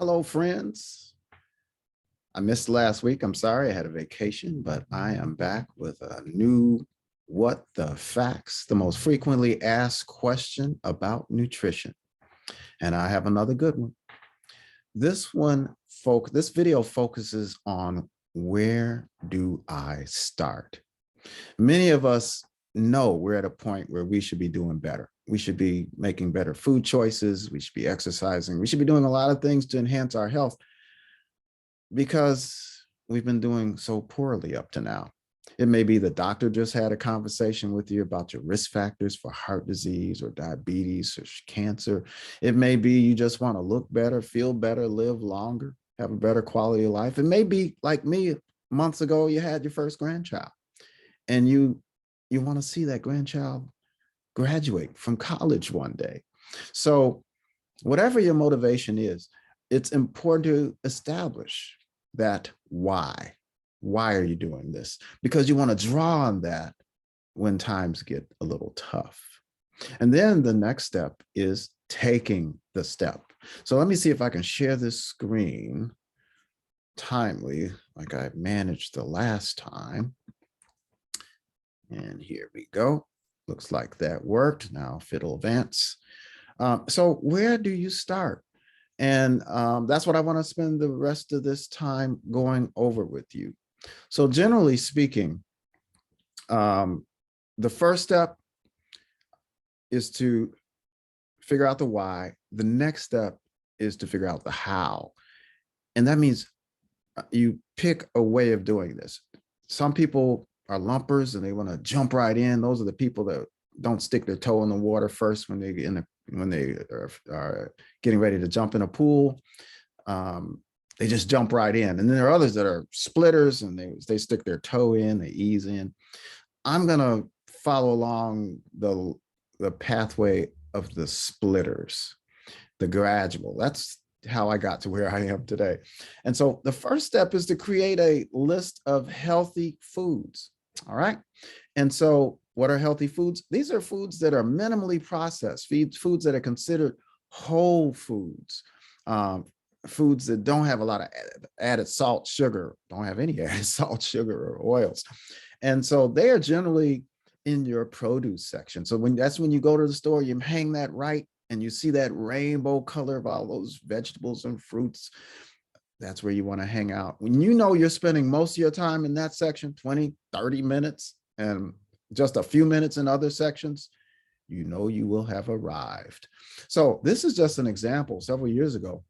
Hello, friends. I missed last week. I'm sorry, I had a vacation, but I am back with a new What the Facts, the most frequently asked question about nutrition. And I have another good one. This video focuses on where do I start? Many of us know we're at a point where we should be doing better. We should be making better food choices. We should be exercising. We should be doing a lot of things to enhance our health because we've been doing so poorly up to now. It may be the doctor just had a conversation with you about your risk factors for heart disease or diabetes or cancer. It may be you just want to look better, feel better, live longer, have a better quality of life. It may be like me, months ago, you had your first grandchild and you want to see that grandchild graduate from college one day. So whatever your motivation is, it's important to establish that why. Why are you doing this? Because you want to draw on that when times get a little tough. And then the next step is taking the step. So let me see if I can share this screen timely, like I managed the last time. And here we go. Looks like that worked. Now if it'll advance. So where do you start? And that's what I want to spend the rest of this time going over with you. So generally speaking, the first step is to figure out the why. The next step is to figure out the how. And that means you pick a way of doing this. Some people are lumpers and they want to jump right in. Those are the people that don't stick their toe in the water first when they are getting ready to jump in a pool. They just jump right in. And then there are others that are splitters and they stick their toe in, they ease in. I'm going to follow along the pathway of the splitters, the gradual. That's how I got to where I am today. And so the first step is to create a list of healthy foods. All right. And so what are healthy foods? These are foods that are minimally processed, foods that are considered whole foods, foods that don't have a lot of added salt, sugar, don't have any added salt, sugar, or oils. And so they are generally in your produce section. So that's when you go to the store, you hang that right, and you see that rainbow color of all those vegetables and fruits. That's where you want to hang out. When you know you're spending most of your time in that section, 20, 30 minutes, and just a few minutes in other sections, you know you will have arrived. So this is just an example. Several years ago,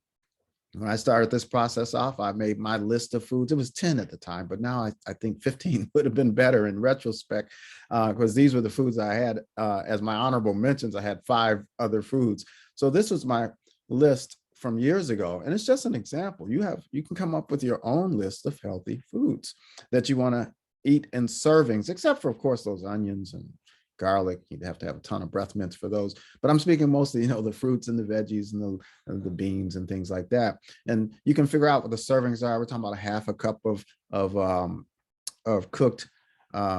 when I started this process off, I made my list of foods. It was 10 at the time, but now I think 15 would have been better in retrospect, because these were the foods I had. As my honorable mentions, I had 5 other foods. So this was my list from years ago. And it's just an example. You can come up with your own list of healthy foods that you want to eat in servings, except for, of course, those onions and garlic. You'd have to have a ton of breath mints for those. But I'm speaking mostly, the fruits and the veggies and the beans and things like that. And you can figure out what the servings are. We're talking about a half a cup of cooked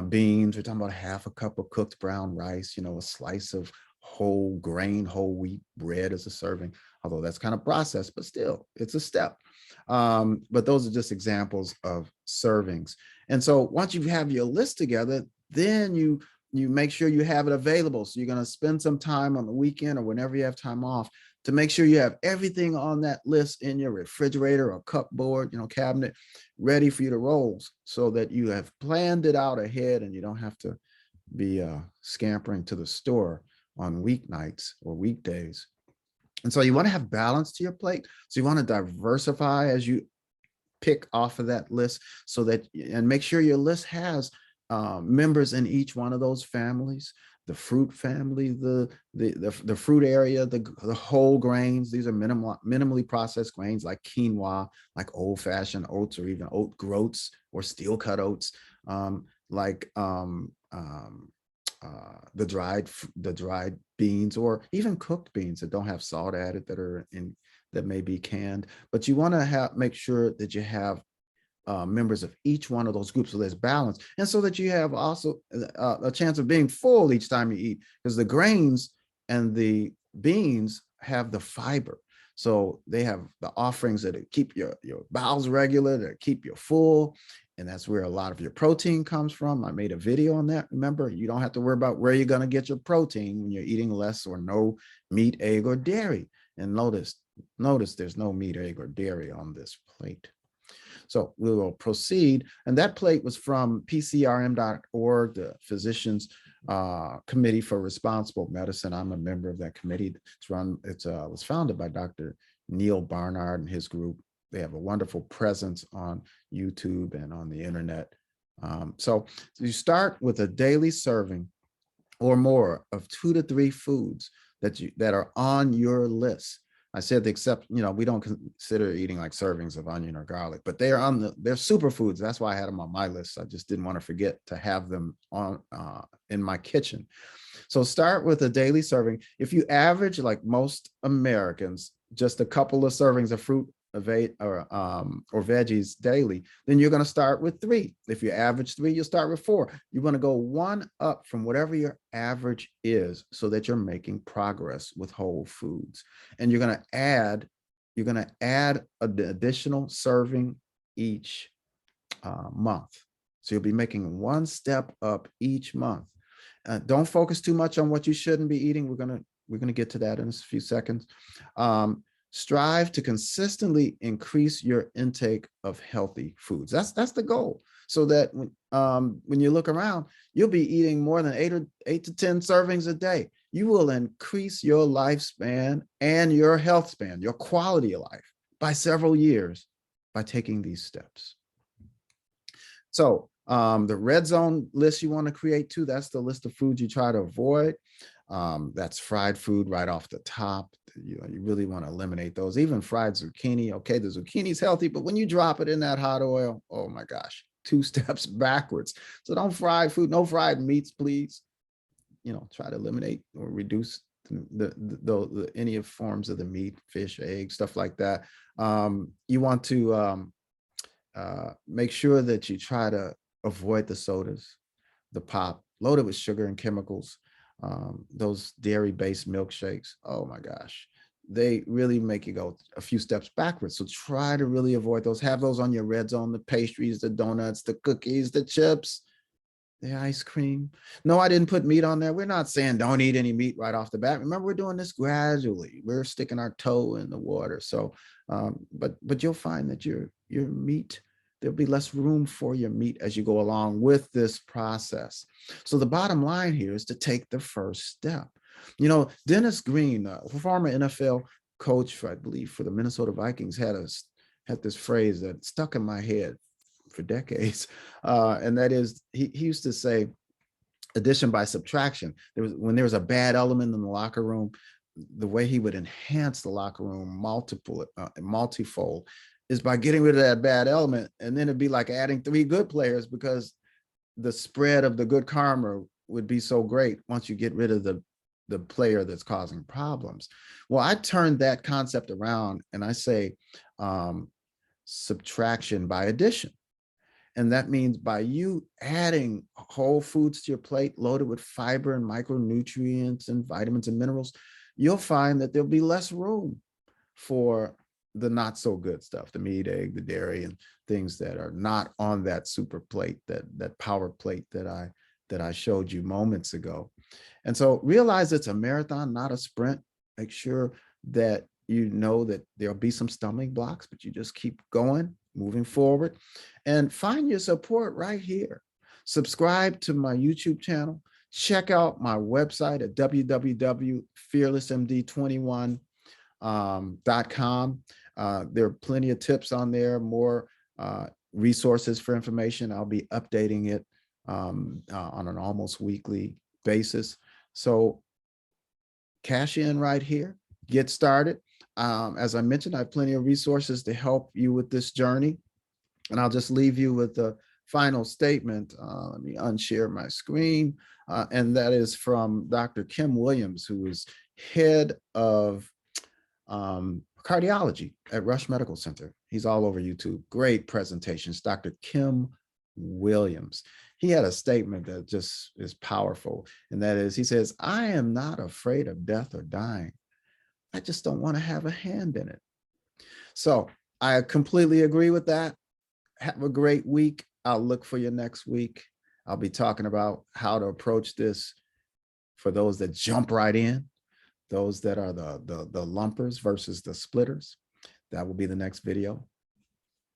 beans. We're talking about half a cup of cooked brown rice, a slice of whole grain, whole wheat bread as a serving, although that's kind of processed, but still it's a step. But those are just examples of servings. And so once you have your list together, then you make sure you have it available. So you're going to spend some time on the weekend or whenever you have time off to make sure you have everything on that list in your refrigerator or cupboard, cabinet, ready for you to roll, so that you have planned it out ahead and you don't have to be scampering to the store on weeknights or weekdays. And so you want to have balance to your plate. So you want to diversify as you pick off of that list, so that, and make sure your list has members in each one of those families: the fruit family, the fruit area, the whole grains. These are minimally processed grains like quinoa, like old-fashioned oats, or even oat groats or steel cut oats, like the dried beans, or even cooked beans that don't have salt added, that may be canned. But you want to make sure that you have members of each one of those groups, so there's balance, and so that you have also a chance of being full each time you eat, because the grains and the beans have the fiber. So they have the offerings that keep your bowels regular, that keep you full. And that's where a lot of your protein comes from. I made a video on that. Remember, you don't have to worry about where you're going to get your protein when you're eating less or no meat, egg, or dairy. And notice there's no meat, egg, or dairy on this plate. So we will proceed. And that plate was from PCRM.org, the Physicians Committee for Responsible Medicine. I'm a member of that committee. It was founded by Dr. Neil Barnard and his group. They have a wonderful presence on YouTube and on the internet. So you start with a daily serving or more of 2 to 3 foods that are on your list. I said except, we don't consider eating like servings of onion or garlic, but they're superfoods. That's why I had them on my list. I just didn't want to forget to have them on in my kitchen. So start with a daily serving. If you average, like most Americans, just a couple of servings of fruit or veggies daily, then you're going to start with 3. If you average 3, you'll start with 4. You want to go 1 up from whatever your average is so that you're making progress with whole foods. And you're going to add an additional serving each month. So you'll be making 1 step up each month. Don't focus too much on what you shouldn't be eating. We're going to get to that in a few seconds. Strive to consistently increase your intake of healthy foods. That's the goal. So that when you look around, you'll be eating more than 8 to 10 servings a day. You will increase your lifespan and your health span, your quality of life, by several years by taking these steps. So the red zone list you want to create too, that's the list of foods you try to avoid. That's fried food right off the top. You really want to eliminate those. Even fried zucchini. Okay, the zucchini is healthy, but when you drop it in that hot oil, oh my gosh, 2 steps backwards. So don't fry food, no fried meats, please. Try to eliminate or reduce any forms of the meat, fish, eggs, stuff like that. You want to make sure that you try to avoid the sodas, the pop, loaded with sugar and chemicals. Those dairy-based milkshakes, oh my gosh, they really make you go a few steps backwards. So try to really avoid those. Have those on your red zone, the pastries, the donuts, the cookies, the chips, the ice cream. No, I didn't put meat on there. We're not saying don't eat any meat right off the bat. Remember, we're doing this gradually. We're sticking our toe in the water. So, but you'll find that your meat, there'll be less room for your meat as you go along with this process. So the bottom line here is to take the first step. Dennis Green, former NFL coach, I believe, for the Minnesota Vikings, had this phrase that stuck in my head for decades. And that is, he used to say, addition by subtraction. When there was a bad element in the locker room, the way he would enhance the locker room multifold is by getting rid of that bad element. And then it'd be like adding 3 good players, because the spread of the good karma would be so great once you get rid of the player that's causing problems. Well, I turned that concept around and I say subtraction by addition. And that means by you adding whole foods to your plate loaded with fiber and micronutrients and vitamins and minerals, you'll find that there'll be less room for the not so good stuff, the meat, egg, the dairy, and things that are not on that super plate, that power plate that I showed you moments ago. And so realize it's a marathon, not a sprint. Make sure that you know that there'll be some stumbling blocks, but you just keep going, moving forward, and find your support right here. Subscribe to my YouTube channel. Check out my website at www.fearlessmd21.com. There are plenty of tips on there, more resources for information. I'll be updating it on an almost weekly basis. So cash in right here, get started. As I mentioned, I have plenty of resources to help you with this journey. And I'll just leave you with the final statement. Let me unshare my screen. And that is from Dr. Kim Williams, who is head of cardiology at Rush Medical Center. He's all over YouTube. Great presentations. Dr. Kim Williams. He had a statement that just is powerful. And that is, he says, "I am not afraid of death or dying. I just don't want to have a hand in it. So I completely agree with that. Have a great week. I'll look for you next week. I'll be talking about how to approach this for those that jump right in, those that are the lumpers versus the splitters. That will be the next video.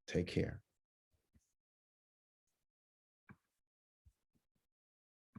Take care.